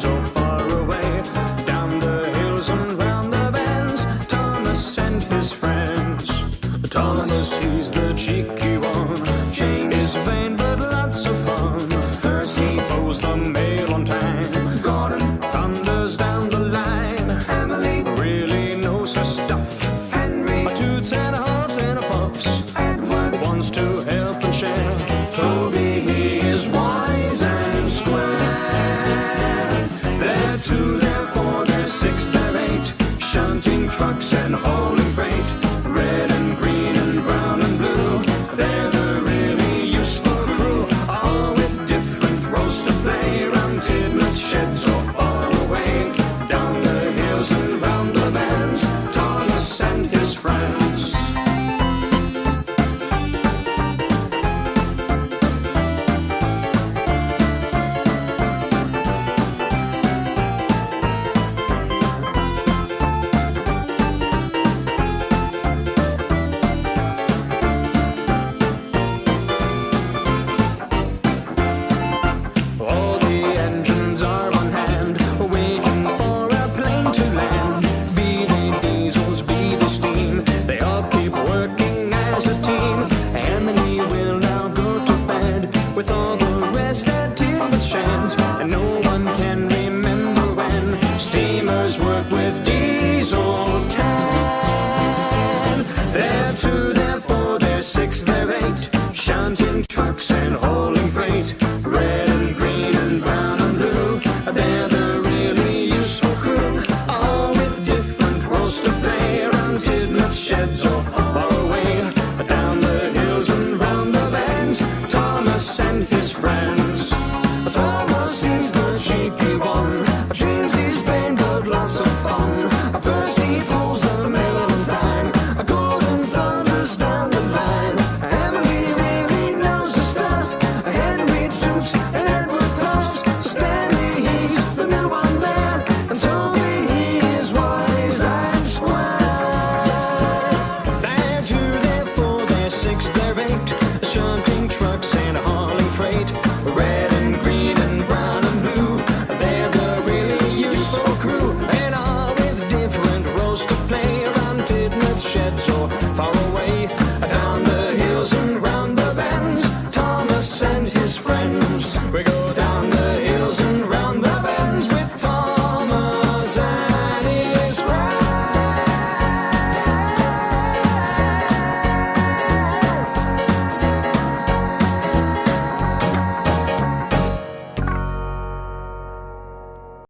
sheds or far away, down the hills and round the bends, Thomas and his friends. Thomas, he's the cheeky one, James is vain but lots of fun, Percy pulls the mail on time, Gordon thunders down the line, Emily really knows her stuff, Henry a toots and a hops and a puffs, Edward wants to help and share, Toby he is wise and square. They're 2, they're 4, they're 6, they're 8, shunting trucks and hauling freight, red and green and brown and blue, they're the really useful crew, all with different roles to play, round Tidmouth sheds or far away, down the hills and round the bends, Thomas and his friends. All the engines are on hand, waiting for a plane to land. Be they diesels, be they steam, they all keep working as a team. Emily will now go to bed, with all the rest at Tidmouth sheds, and no one can remember when steamers work with diesel tan. They're 2, they're 4, they're 6, they're 8, shunting trucks and hauling freight, red and green and brown and blue, they're the really useful crew, all with different roles to play, around Tidmouth sheds or far away, down the hills and round the bends, Thomas and his friends. Thomas is the cheeky one, James is vain but lots of fun, Percy pulls the mail on time, Gordon thunders down the line, Emily really knows her stuff, Henry toots and Edward puffs, Stanley he's the new one there, and Toby he is wise and square. They're 2, they're 4, they're 6, they're 8, shunting trucks and hauling freight, red and green and brown and blue, they're the really useful crew, and all with different roles to play, around Tidmouth sheds or far away, down the hills and round the bends, Thomas and his